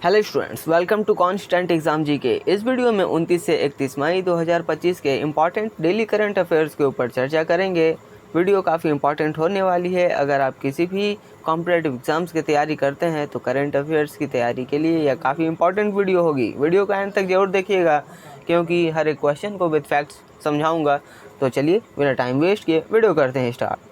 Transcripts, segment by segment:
Hello students, welcome to constant exam GK. इस video में 29 से 31 मई 2025 के इम्पॉर्टेंट डेली करंट अफेयर्स के ऊपर चर्चा करेंगे। वीडियो काफ़ी इंपॉर्टेंट होने वाली है। अगर आप किसी भी कॉम्पिटेटिव एग्जाम्स की तैयारी करते हैं तो करंट अफेयर्स की तैयारी के लिए यह काफ़ी इंपॉर्टेंट वीडियो होगी। वीडियो को एंड तक जरूर देखिएगा क्योंकि हर एक क्वेश्चन को विद फैक्ट्स समझाऊँगा। तो चलिए बिना टाइम वेस्ट किए वीडियो करते हैं स्टार्ट।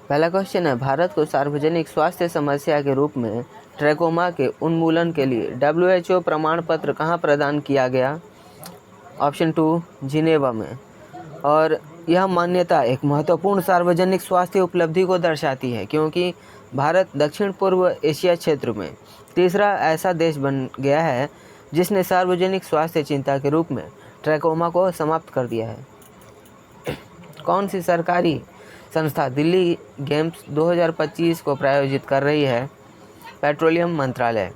पहला क्वेश्चन है, भारत को सार्वजनिक स्वास्थ्य समस्या के रूप में ट्रैकोमा के उन्मूलन के लिए WHO प्रमाण पत्र कहाँ प्रदान किया गया? ऑप्शन 2 जिनेवा में। और यह मान्यता एक महत्वपूर्ण सार्वजनिक स्वास्थ्य उपलब्धि को दर्शाती है क्योंकि भारत दक्षिण पूर्व एशिया क्षेत्र में तीसरा ऐसा देश बन गया है जिसने सार्वजनिक स्वास्थ्य चिंता के रूप में ट्रैकोमा को समाप्त कर दिया है। कौन सी सरकारी संस्था दिल्ली गेम्स 2025 को प्रायोजित कर रही है? पेट्रोलियम मंत्रालय।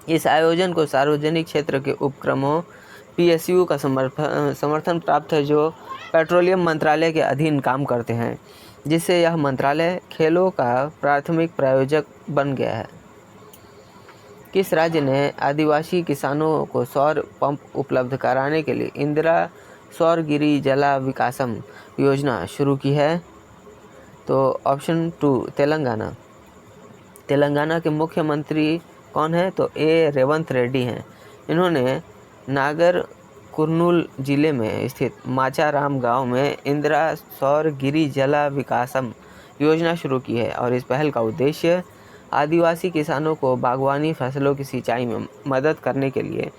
इस आयोजन को सार्वजनिक क्षेत्र के उपक्रमों PSU का समर्थन प्राप्त है जो पेट्रोलियम मंत्रालय के अधीन काम करते हैं, जिससे यह मंत्रालय खेलों का प्राथमिक प्रायोजक बन गया है। किस राज्य ने आदिवासी किसानों को सौर पंप उपलब्ध कराने के लिए इंदिरा सौर गिरी जला विकासम योजना शुरू की है? तो ऑप्शन 2 तेलंगाना। तेलंगाना के मुख्यमंत्री कौन है? तो रेवंत रेड्डी हैं। इन्होंने नागर कुर्नूल जिले में स्थित माचाराम गांव में इंदिरा सौर गिरी जला विकासम योजना शुरू की है और इस पहल का उद्देश्य आदिवासी किसानों को बागवानी फसलों की सिंचाई में मदद करने के लिए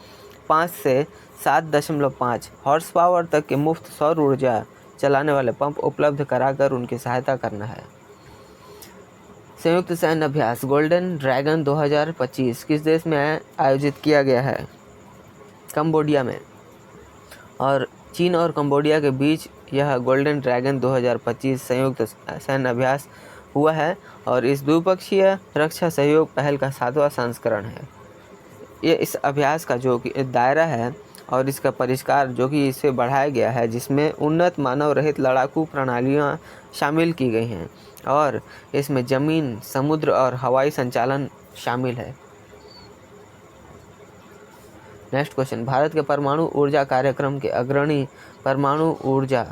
5 से 7.5 हॉर्स पावर तक के मुफ्त सौर ऊर्जा चलाने वाले पंप उपलब्ध कराकर उनकी सहायता करना है। संयुक्त सैन्य अभ्यास गोल्डन ड्रैगन 2025 किस देश में आयोजित किया गया है? कंबोडिया में। और चीन और कंबोडिया के बीच यह गोल्डन ड्रैगन 2025 संयुक्त सैन्य अभ्यास हुआ है और इस द्विपक्षीय रक्षा सहयोग पहल का 7वां संस्करण है। ये इस अभ्यास का जो कि दायरा है और इसका परिष्कार जो कि इसे बढ़ाया गया है, जिसमें उन्नत मानव रहित लड़ाकू प्रणालियां शामिल की गई हैं और इसमें जमीन, समुद्र और हवाई संचालन शामिल है। नेक्स्ट क्वेश्चन, भारत के परमाणु ऊर्जा कार्यक्रम के अग्रणी परमाणु ऊर्जा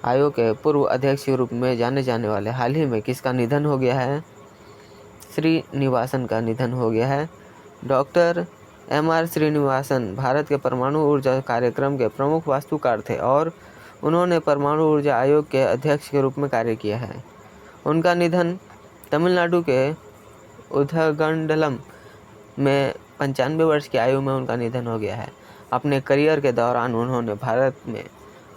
आयोग के पूर्व अध्यक्ष के रूप में जाने जाने वाले हाल ही में किसका निधन हो गया है? श्रीनिवासन का निधन हो गया है। डॉक्टर MR श्रीनिवासन भारत के परमाणु ऊर्जा कार्यक्रम के प्रमुख वास्तुकार थे और उन्होंने परमाणु ऊर्जा आयोग के अध्यक्ष के रूप में कार्य किया है। उनका निधन तमिलनाडु के उदगंडलम में 95 वर्ष की आयु में उनका निधन हो गया है। अपने करियर के दौरान उन्होंने भारत में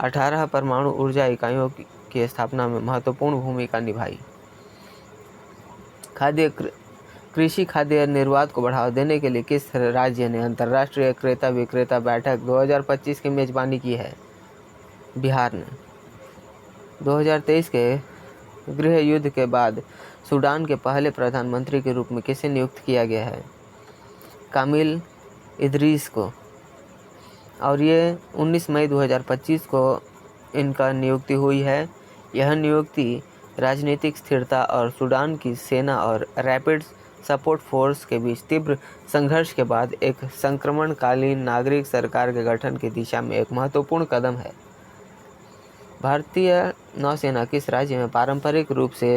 18 परमाणु ऊर्जा इकाइयों की स्थापना में महत्वपूर्ण भूमिका निभाई। कृषि खाद्य निर्यात को बढ़ावा देने के लिए किस राज्य ने अंतर्राष्ट्रीय क्रेता विक्रेता बैठक 2025 की मेजबानी की है? बिहार ने। 2023 के गृह युद्ध के बाद सूडान के पहले प्रधानमंत्री के रूप में किसे नियुक्त किया गया है? कामिल इदरीस को। और ये 19 मई 2025 को इनका नियुक्ति हुई है। यह नियुक्ति राजनीतिक स्थिरता और सूडान की सेना और रैपिड सपोर्ट फोर्स के बीच तीव्र संघर्ष के बाद एक संक्रमणकालीन नागरिक सरकार के गठन की दिशा में एक महत्वपूर्ण कदम है। भारतीय नौसेना किस राज्य में पारंपरिक रूप से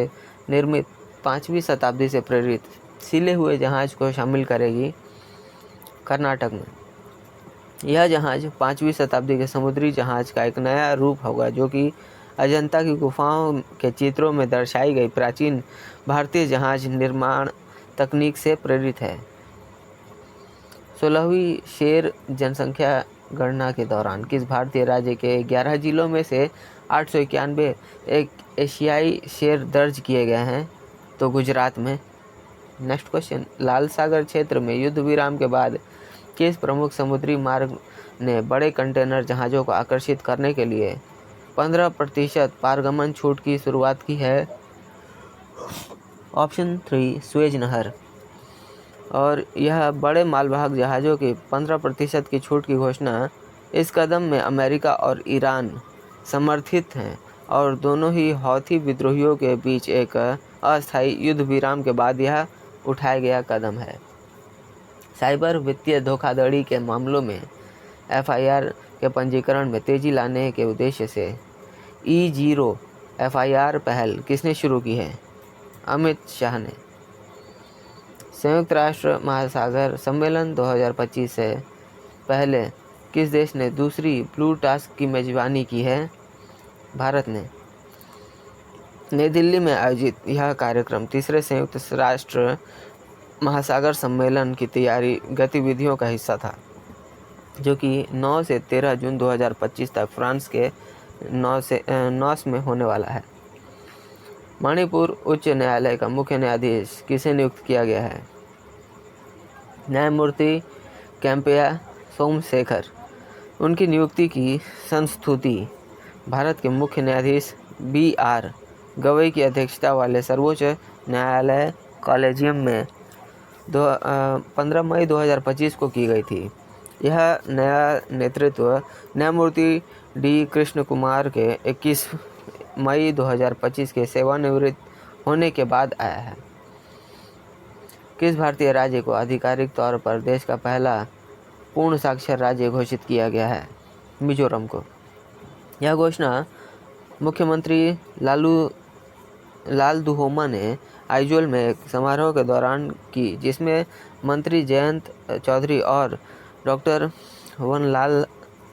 निर्मित 5वीं शताब्दी से प्रेरित सिले हुए जहाज को शामिल करेगी? कर्नाटक में। यह जहाज 5वीं शताब्दी के समुद्री जहाज का एक नया रूप होगा जो कि अजंता की गुफाओं के चित्रों में दर्शाई गई प्राचीन भारतीय जहाज निर्माण तकनीक से प्रेरित है। 16वीं शेर जनसंख्या गणना के दौरान किस भारतीय राज्य के 11 जिलों में से 891 एक एशियाई शेर दर्ज किए गए हैं? तो गुजरात में। नेक्स्ट क्वेश्चन, लाल सागर क्षेत्र में युद्ध विराम के बाद किस प्रमुख समुद्री मार्ग ने बड़े कंटेनर जहाज़ों को आकर्षित करने के लिए 15% पारगमन छूट की शुरुआत की है? ऑप्शन 3 स्वेज नहर। और यह बड़े मालवाहक जहाज़ों की 15% की छूट की घोषणा इस कदम में अमेरिका और ईरान समर्थित हैं और दोनों ही हौथी विद्रोहियों के बीच एक अस्थायी युद्ध विराम के बाद यह उठाया गया कदम है। साइबर वित्तीय धोखाधड़ी के मामलों में एफआईआर के पंजीकरण में तेजी लाने के उद्देश्य से E0 एफआईआर पहल किसने शुरू की है? अमित शाह ने। संयुक्त राष्ट्र महासागर सम्मेलन 2025 से पहले किस देश ने दूसरी ब्लू टास्क की मेजबानी की है? भारत ने। नई दिल्ली में आयोजित यह कार्यक्रम तीसरे संयुक्त राष्ट्र महासागर सम्मेलन की तैयारी गतिविधियों का हिस्सा था, जो कि 9 से 13 जून 2025 तक फ्रांस के नॉस में होने वाला है। मणिपुर उच्च न्यायालय का मुख्य न्यायाधीश किसे नियुक्त किया गया है? न्यायमूर्ति कैंपया सोमशेखर। उनकी नियुक्ति की संस्तुति भारत के मुख्य न्यायाधीश BR गवई की अध्यक्षता वाले सर्वोच्च न्यायालय कॉलेजियम में 15 मई 2025 को की गई थी। यह नया नेतृत्व न्यायमूर्ति D कृष्ण कुमार के 21 मई 2025 के सेवानिवृत्त होने के बाद आया है। किस भारतीय राज्य को आधिकारिक तौर पर देश का पहला पूर्ण साक्षर राज्य घोषित किया गया है? मिजोरम को। यह घोषणा मुख्यमंत्री लालदुहोमा ने आइजोल में एक समारोह के दौरान की, जिसमें मंत्री जयंत चौधरी और डॉक्टर वनलाल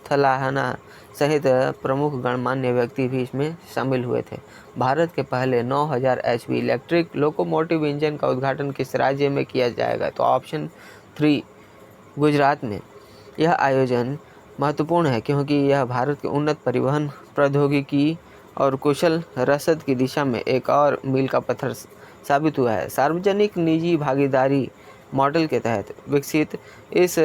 थलाहना सहित प्रमुख गणमान्य व्यक्ति भी इसमें शामिल हुए थे। भारत के पहले 9000 HP इलेक्ट्रिक लोकोमोटिव इंजन का उद्घाटन किस राज्य में किया जाएगा? तो ऑप्शन 3 गुजरात में। यह आयोजन महत्वपूर्ण है क्योंकि यह भारत के उन्नत परिवहन प्रौद्योगिकी और कुशल रसद की दिशा में एक और मील का पत्थर साबित हुआ है। सार्वजनिक निजी भागीदारी मॉडल के तहत विकसित इस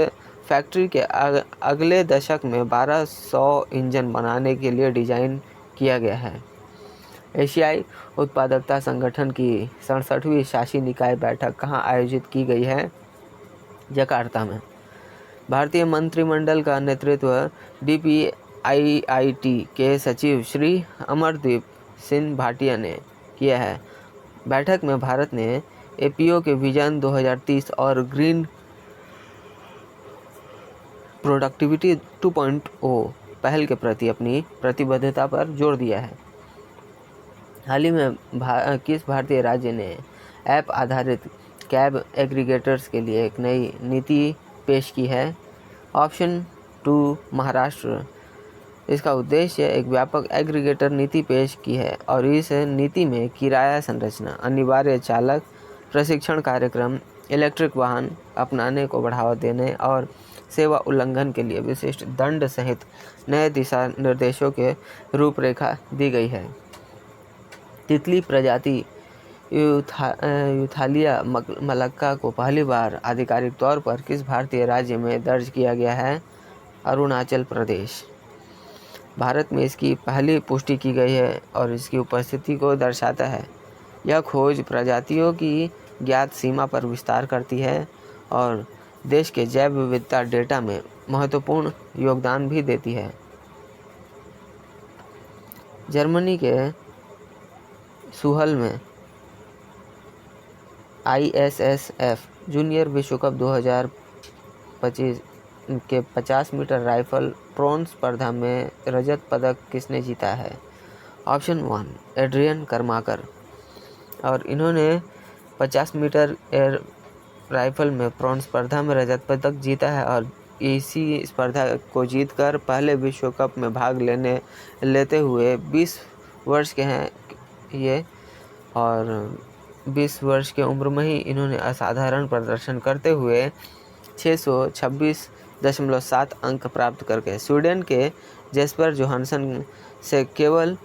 फैक्ट्री के अगले दशक में 1200 इंजन बनाने के लिए डिज़ाइन किया गया है। एशियाई उत्पादकता संगठन की 67वीं शासी निकाय बैठक कहाँ आयोजित की गई है? जकार्ता में। भारतीय मंत्रिमंडल का नेतृत्व DPIIT के सचिव श्री अमरदीप सिंह भाटिया ने किया है। बैठक में भारत ने APO के विजन 2030 और ग्रीन प्रोडक्टिविटी 2.0 पहल के प्रति अपनी प्रतिबद्धता पर जोर दिया है। हाल ही में किस भारतीय राज्य ने ऐप आधारित कैब एग्रीगेटर्स के लिए एक नई नीति पेश की है? ऑप्शन 2 महाराष्ट्र। इसका उद्देश्य एक व्यापक एग्रीगेटर नीति पेश की है और इस नीति में किराया संरचना, अनिवार्य चालक प्रशिक्षण कार्यक्रम, इलेक्ट्रिक वाहन अपनाने को बढ़ावा देने और सेवा उल्लंघन के लिए विशिष्ट दंड सहित नए दिशा निर्देशों के रूपरेखा दी गई है। तितली प्रजाति यूथालिया मलक्का को पहली बार आधिकारिक तौर पर किस भारतीय राज्य में दर्ज किया गया है? अरुणाचल प्रदेश। भारत में इसकी पहली पुष्टि की गई है और इसकी उपस्थिति को दर्शाता है। यह खोज प्रजातियों की ज्ञात सीमा पर विस्तार करती है और देश के जैव विविधता डेटा में महत्वपूर्ण योगदान भी देती है। जर्मनी के सुहल में ISSF जूनियर विश्व कप 2025 के 50 मीटर राइफल प्रोन स्पर्धा में रजत पदक किसने जीता है? Option 1 Adrian Karmakar. और इन्होंने 50 मीटर एयर राइफल में प्रोन स्पर्धा में रजत पदक जीता है और इसी स्पर्धा को जीतकर पहले विश्व कप में भाग लेते हुए 20 वर्ष के हैं ये, और 20 वर्ष की उम्र में ही इन्होंने असाधारण प्रदर्शन करते हुए 626.7 अंक प्राप्त करके स्वीडन के जेस्पर जोहानसन से केवल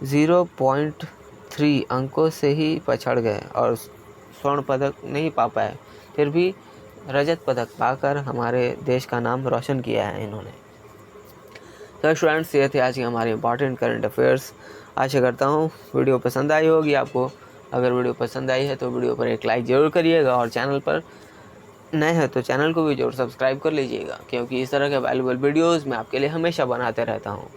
0.3 अंकों से ही पछड़ गए और स्वर्ण पदक नहीं पा पाए, फिर भी रजत पदक पाकर हमारे देश का नाम रोशन किया है इन्होंने। तो स्टूडेंट्स, ये थे आज की हमारे इंपॉर्टेंट करंट अफेयर्स। आशा करता हूँ वीडियो पसंद आई होगी आपको। अगर वीडियो पसंद आई है तो वीडियो पर एक लाइक ज़रूर करिएगा और चैनल पर नए हैं तो चैनल को भी जरूर सब्सक्राइब कर लीजिएगा, क्योंकि इस तरह के वैल्यूबल वीडियोस मैं आपके लिए हमेशा बनाते रहता हूँ।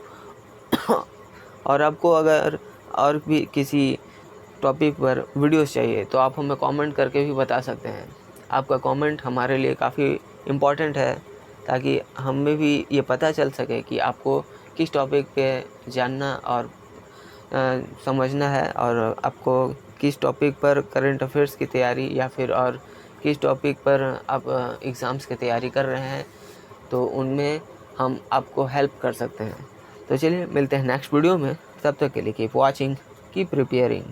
और आपको अगर और भी किसी टॉपिक पर वीडियोस चाहिए तो आप हमें कमेंट करके भी बता सकते हैं। आपका कमेंट हमारे लिए काफ़ी इम्पोर्टेंट है, ताकि हमें भी ये पता चल सके कि आपको किस टॉपिक पे जानना और समझना है, और आपको किस टॉपिक पर करंट अफेयर्स की तैयारी या फिर और किस टॉपिक पर आप एग्ज़ाम्स की तैयारी कर रहे हैं, तो उनमें हम आपको हेल्प कर सकते हैं। तो चलिए मिलते हैं नेक्स्ट वीडियो में, तब तक के लिए कीप वॉचिंग, कीप प्रिपेयरिंग।